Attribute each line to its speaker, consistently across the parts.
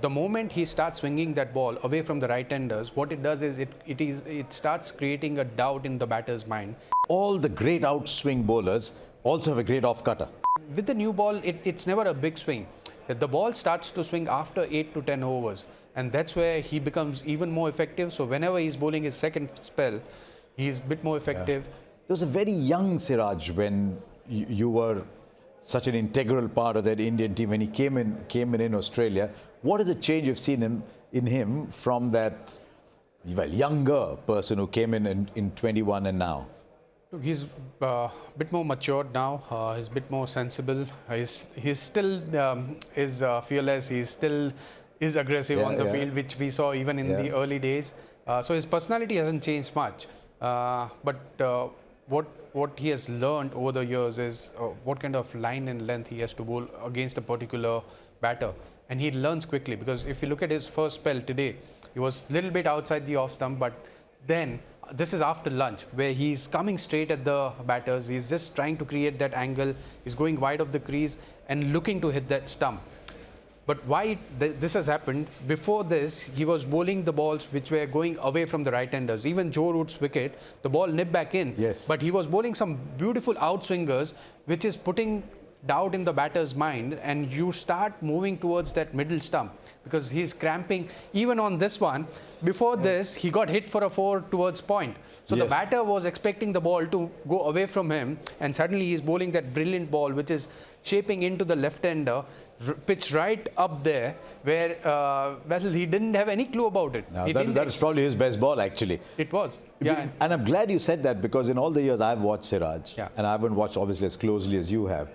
Speaker 1: the moment he starts swinging that ball away from the right-handers, what it does is it starts creating a doubt in the batter's mind.
Speaker 2: All the great outswing bowlers also have a great off-cutter.
Speaker 1: With the new ball, it's never a big swing. The ball starts to swing after 8 to 10 overs, and that's where he becomes even more effective. So whenever he's bowling his second spell, he's a bit more effective.
Speaker 2: There was a very young Siraj when you were such an integral part of that Indian team when he came in Australia. What is the change you've seen in him from that younger person who came in 21 and now?
Speaker 1: He's a bit more matured now. He's a bit more sensible. He's still is fearless. He still is aggressive on the field, which we saw even in the early days. So his personality hasn't changed much. But what he has learned over the years is what kind of line and length he has to bowl against a particular batter. And he learns quickly, because if you look at his first spell today, he was a little bit outside the off stump, but then this is after lunch, where he's coming straight at the batters. He's just trying to create that angle. He's going wide of the crease and looking to hit that stump. But why this has happened, before this, he was bowling the balls which were going away from the right-handers. Even Joe Root's wicket, the ball nipped back in.
Speaker 2: Yes.
Speaker 1: But he was bowling some beautiful outswingers, which is putting doubt in the batter's mind, and you start moving towards that middle stump, because he's cramping. Even on this one, before this, he got hit for a 4 towards point. So the batter was expecting the ball to go away from him, and suddenly he's bowling that brilliant ball, which is shaping into the left-hander, pitched right up there, where well, he didn't have any clue about it.
Speaker 2: Now, that's probably his best ball, actually.
Speaker 1: It was. Yeah.
Speaker 2: And I'm glad you said that, because in all the years I've watched Siraj, and I haven't watched obviously as closely as you have,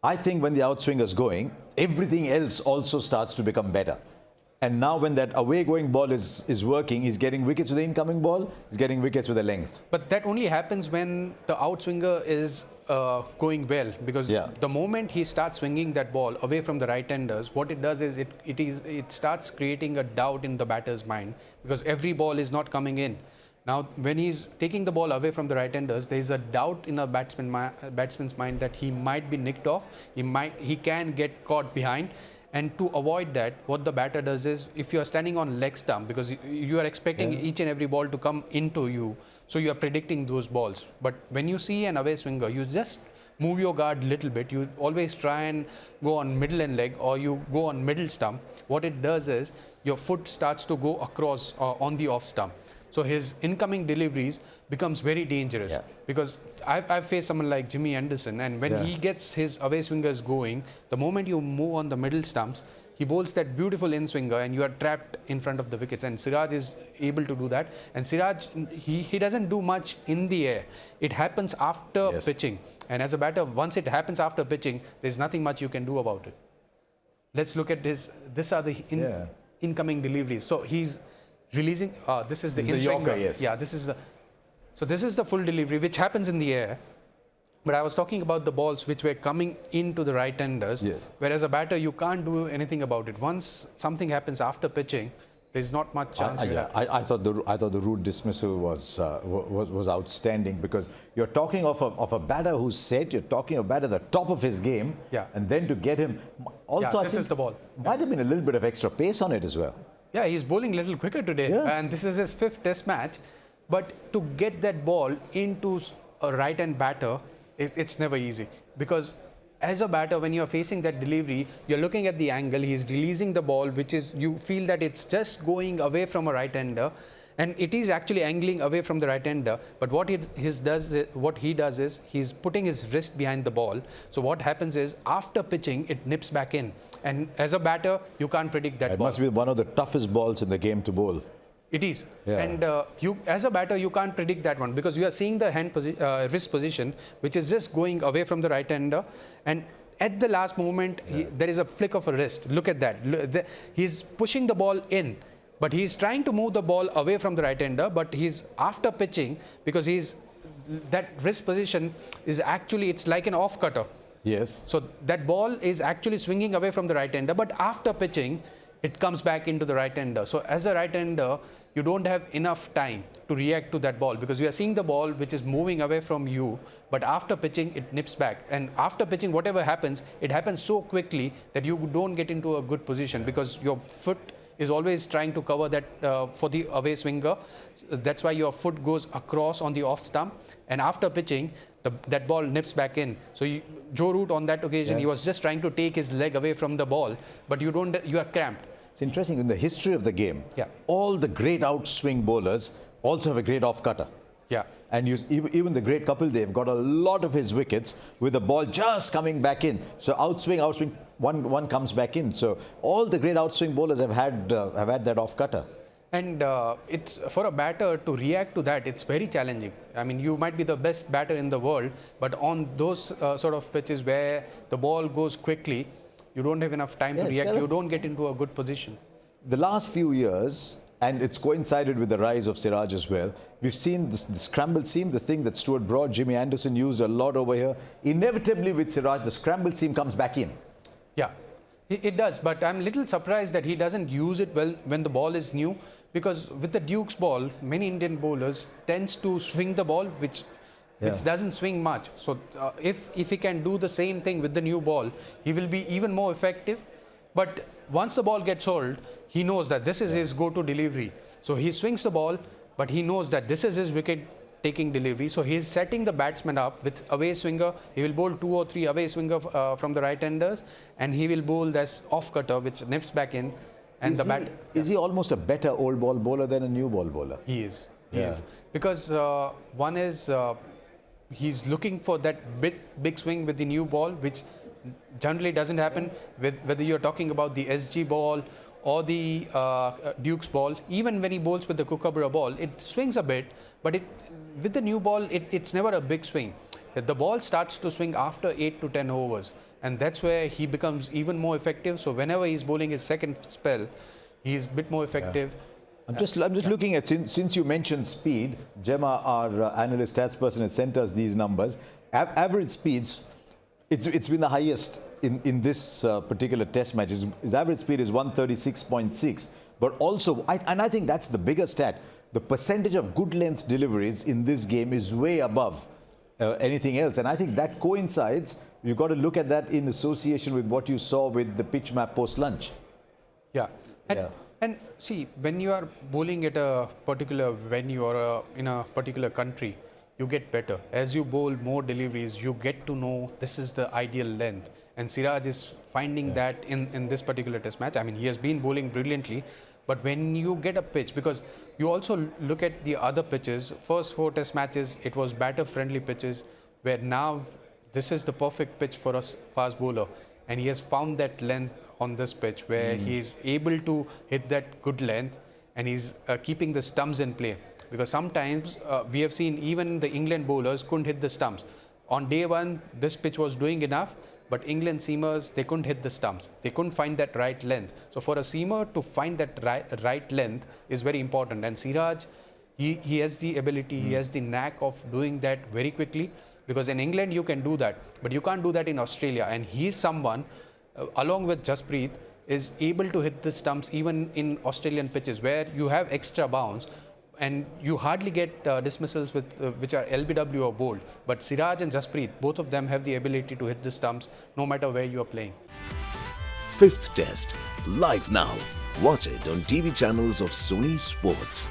Speaker 2: I think when the outswing is going, everything else also starts to become better. And now when that away-going ball is working, he's getting wickets with the incoming ball, he's getting wickets with the length.
Speaker 1: But that only happens when the outswinger is going well, because the moment he starts swinging that ball away from the right-handers, what it does is it starts creating a doubt in the batter's mind, because every ball is not coming in. Now, when he's taking the ball away from the right-handers, there is a doubt in a batsman's mind that he might be nicked off, he can get caught behind. And to avoid that, what the batter does is, if you are standing on leg stump, because you are expecting each and every ball to come into you, so you are predicting those balls. But when you see an away swinger, you just move your guard a little bit. You always try and go on middle and leg, or you go on middle stump. What it does is, your foot starts to go across on the off stump. So his incoming deliveries becomes very dangerous, because I've faced someone like Jimmy Anderson, and when he gets his away swingers going, the moment you move on the middle stumps, he bowls that beautiful in-swinger and you are trapped in front of the wickets. And Siraj is able to do that. And Siraj, he doesn't do much in the air. It happens after pitching. And as a batter, once it happens after pitching, there's nothing much you can do about it. Let's look at this. These are the incoming deliveries. So he's releasing, this is the
Speaker 2: Yorker,
Speaker 1: yeah, this is the, so this is the full delivery, which happens in the air. But I was talking about the balls which were coming into the right-handers, whereas a batter, you can't do anything about it. Once something happens after pitching, there's not much chance.
Speaker 2: I thought the Root dismissal was outstanding, because you're talking of a batter who's set. You're talking of a batter at the top of his game, and then to get him. Also,
Speaker 1: this is the ball.
Speaker 2: Might have been a little bit of extra pace on it as well.
Speaker 1: Yeah, he's bowling a little quicker today, and this is his 5th test match. But to get that ball into a right-hand batter, it's never easy, because as a batter, when you're facing that delivery, you're looking at the angle, he's releasing the ball, which is, you feel that it's just going away from a right-hander, and it is actually angling away from the right-hander. But what he does is he's putting his wrist behind the ball. So what happens is, after pitching, it nips back in. And as a batter, you can't predict that ball.
Speaker 2: It must be one of the toughest balls in the game to bowl.
Speaker 1: It is. And you, as a batter, you can't predict that one, because you are seeing the wrist position, which is just going away from the right-hander. And at the last moment, there is a flick of a wrist. Look at that. He's pushing the ball in, but he's trying to move the ball away from the right-hander, but he's after pitching, because that wrist position is actually, it's like an off-cutter.
Speaker 2: Yes.
Speaker 1: So that ball is actually swinging away from the right-hander, but after pitching, it comes back into the right-hander. So as a right-hander, you don't have enough time to react to that ball because you are seeing the ball which is moving away from you, but after pitching, it nips back. And after pitching, whatever happens, it happens so quickly that you don't get into a good position because your foot is always trying to cover that for the away swinger. That's why your foot goes across on the off stump. And after pitching, that ball nips back in. So Joe Root on that occasion, he was just trying to take his leg away from the ball, but you are cramped.
Speaker 2: It's interesting, in the history of the game, all the great outswing bowlers also have a great off-cutter.
Speaker 1: Yeah.
Speaker 2: And even the great Kapil Dev got a lot of his wickets with the ball just coming back in. So outswing, one comes back in. So all the great outswing bowlers have had that off-cutter.
Speaker 1: And it's for a batter to react to that, it's very challenging. I mean, you might be the best batter in the world, but on those sort of pitches where the ball goes quickly, you don't have enough time to react. You don't get into a good position.
Speaker 2: The last few years, and it's coincided with the rise of Siraj as well, we've seen the scramble seam, the thing that Stuart Broad, Jimmy Anderson used a lot over here. Inevitably with Siraj, the scramble seam comes back in.
Speaker 1: Yeah, it does, but I'm a little surprised that he doesn't use it well when the ball is new, because with the Duke's ball, many Indian bowlers tends to swing the ball, which doesn't swing much. So if he can do the same thing with the new ball, he will be even more effective. But once the ball gets old, he knows that this is his go-to delivery. So he swings the ball, but he knows that this is his wicket-taking delivery. So he's setting the batsman up with away swinger. He will bowl 2 or 3 away swinger from the right-handers, and he will bowl this off-cutter, which nips back in. And
Speaker 2: is he almost a better old ball bowler than a new ball bowler?
Speaker 1: He is. He is. Because one is he's looking for that big swing with the new ball, which generally doesn't happen with whether you're talking about the SG ball or the Duke's ball. Even when he bowls with the Kookaburra ball, it swings a bit, but with the new ball, it's never a big swing. The ball starts to swing after 8 to 10 overs, and that's where he becomes even more effective. So whenever he's bowling his second spell, he's a bit more effective.
Speaker 2: I'm just looking at, since you mentioned speed, Gemma, our analyst stats person, has sent us these numbers. Average speeds, it's been the highest in this particular test match. His average speed is 136.6. But also, I think that's the biggest stat, the percentage of good length deliveries in this game is way above anything else. And I think that coincides. You've got to look at that in association with what you saw with the pitch map post-lunch.
Speaker 1: Yeah. And see, when you are bowling at a particular venue or in a particular country, you get better. As you bowl more deliveries, you get to know this is the ideal length. And Siraj is finding that in this particular test match. I mean, he has been bowling brilliantly. But when you get a pitch, because you also look at the other pitches, first 4 test matches, it was batter-friendly pitches, where now this is the perfect pitch for a fast bowler. And he has found that length on this pitch where he is able to hit that good length, and he's keeping the stumps in play. Because sometimes we have seen even the England bowlers couldn't hit the stumps. On day 1, this pitch was doing enough, but England seamers, they couldn't hit the stumps. They couldn't find that right length. So for a seamer to find that right length is very important. And Siraj, he has the ability, he has the knack of doing that very quickly. Because in England, you can do that, but you can't do that in Australia. And he's someone, along with Jasprit, is able to hit the stumps even in Australian pitches where you have extra bounce and you hardly get dismissals which are LBW or bowled. But Siraj and Jasprit, both of them have the ability to hit the stumps no matter where you are playing.
Speaker 3: 5th Test, live now. Watch it on TV channels of Sony Sports.